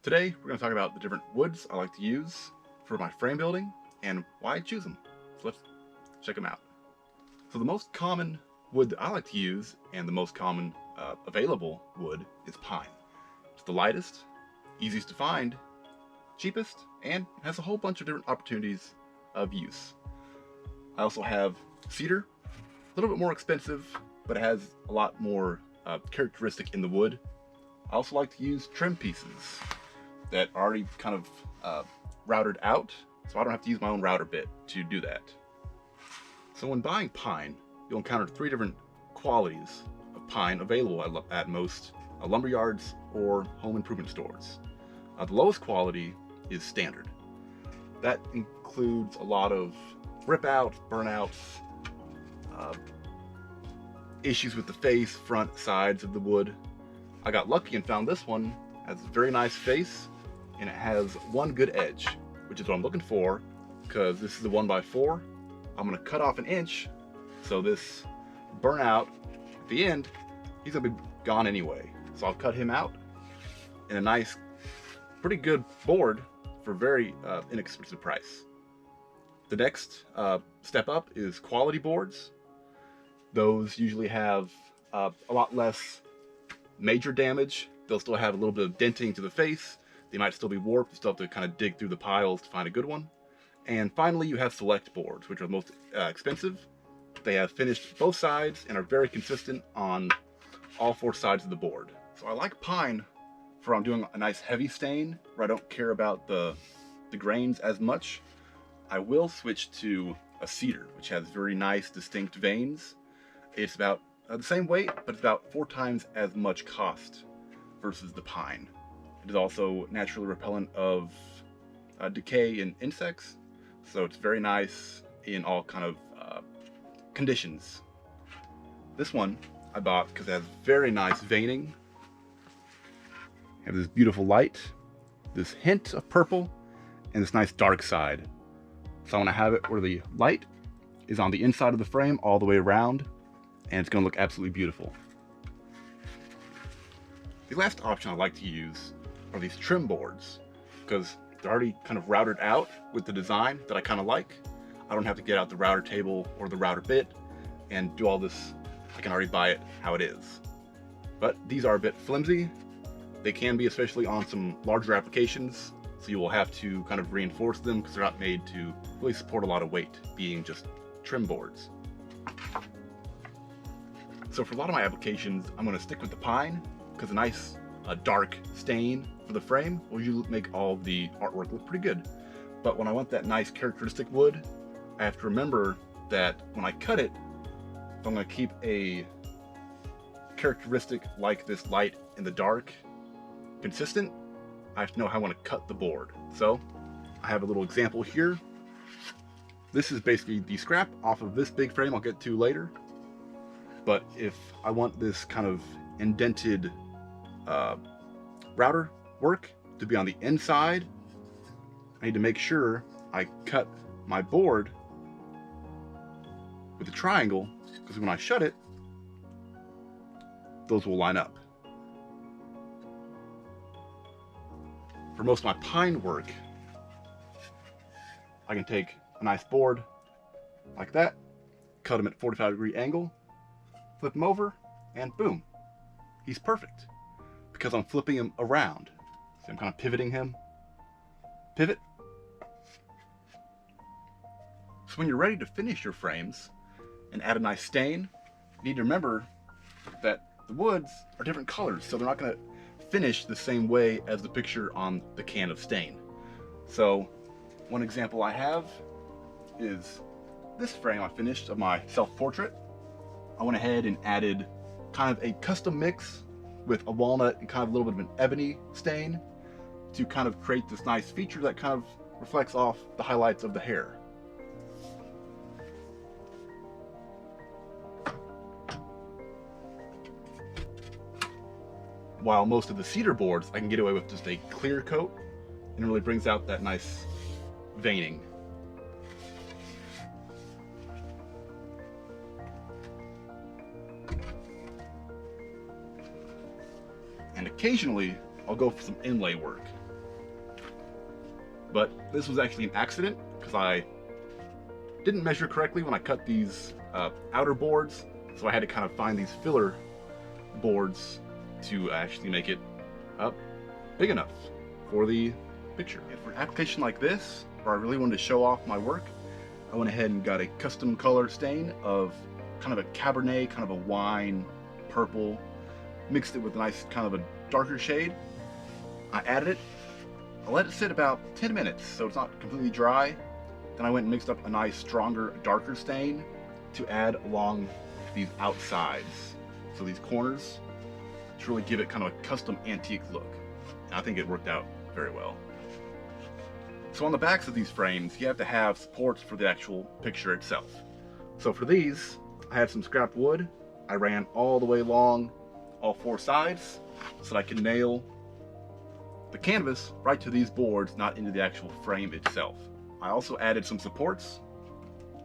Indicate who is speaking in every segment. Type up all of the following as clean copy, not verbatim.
Speaker 1: Today, we're going to talk about the different woods I like to use for my frame building and why I choose them. So let's check them out. So the most common wood that I like to use and the most common available wood is pine. It's the lightest, easiest to find, cheapest, and has a whole bunch of different opportunities of use. I also have cedar, a little bit more expensive, but it has a lot more characteristic in the wood. I also like to use trim pieces that are already kind of routed out, so I don't have to use my own router bit to do that. So when buying pine, you'll encounter three different qualities of pine available at most lumber yards or home improvement stores. The lowest quality is standard. That includes a lot of rip outs, burnouts, issues with the face, front, sides of the wood. I got lucky and found this one. Has a very nice face and it has one good edge, which is what I'm looking for because this is a 1x4. I'm going to cut off an inch, so this burnout at the end, he's going to be gone anyway. So I'll cut him out in a nice, pretty good board for a very inexpensive price. The next step up is quality boards. Those usually have a lot less major damage. They'll still have a little bit of denting to the face. They might still be warped. You still have to kind of dig through the piles to find a good one. And finally, you have select boards, which are the most expensive. They have finished both sides and are very consistent on all four sides of the board. So I like pine for I'm doing a nice heavy stain where I don't care about the grains as much. I will switch to a cedar, which has very nice distinct veins. It's about the same weight, but it's about 4 times as much cost versus the pine. It is also naturally repellent of decay and insects, so it's very nice in all kind of conditions. This one I bought because it has very nice veining. You have this beautiful light, this hint of purple, and this nice dark side. So I want to have it where the light is on the inside of the frame all the way around, and it's going to look absolutely beautiful. The last option I like to use are these trim boards because they're already kind of routed out with the design that I kind of like. I don't have to get out the router table or the router bit and do all this. I can already buy it how it is. But these are a bit flimsy. They can be, especially on some larger applications, so you will have to kind of reinforce them because they're not made to really support a lot of weight, being just trim boards. So for a lot of my applications, I'm going to stick with the pine because a nice dark stain for the frame will usually make all the artwork look pretty good. But when I want that nice characteristic wood, I have to remember that when I cut it, if I'm going to keep a characteristic like this light and the dark consistent, I have to know how I want to cut the board. So I have a little example here. This is basically the scrap off of this big frame I'll get to later. But if I want this kind of indented router work to be on the inside, I need to make sure I cut my board with a triangle, because when I shut it, those will line up. For most of my pine work, I can take a nice board like that, cut him at a 45-degree angle, flip him over, and boom, he's perfect because I'm flipping him around. So I'm kind of pivoting him. Pivot. So when you're ready to finish your frames and add a nice stain, you need to remember that the woods are different colors, so they're not going to finish the same way as the picture on the can of stain. So one example I have is this frame I finished of my self-portrait. I went ahead and added kind of a custom mix with a walnut and kind of a little bit of an ebony stain to kind of create this nice feature that kind of reflects off the highlights of the hair. While most of the cedar boards I can get away with just a clear coat, and it really brings out that nice veining. And occasionally I'll go for some inlay work. But this was actually an accident because I didn't measure correctly when I cut these outer boards, so I had to kind of find these filler boards to actually make it big enough for the picture. And for an application like this, where I really wanted to show off my work, I went ahead and got a custom color stain of kind of a Cabernet, kind of a wine purple, mixed it with a nice kind of a darker shade. I added it. I let it sit about 10 minutes so it's not completely dry. Then I went and mixed up a nice stronger darker stain to add along these outsides, so these corners, to really give it kind of a custom antique look. And I think it worked out very well. So on the backs of these frames, you have to have supports for the actual picture itself. So for these, I had some scrap wood. I ran all the way along all four sides so that I could nail the canvas right to these boards, not into the actual frame itself. I also added some supports,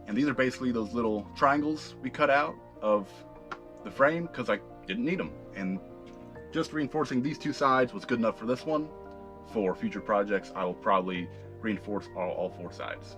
Speaker 1: and these are basically those little triangles we cut out of the frame because I didn't need them. And just reinforcing these two sides was good enough for this one. For future projects, I will probably reinforce all four sides.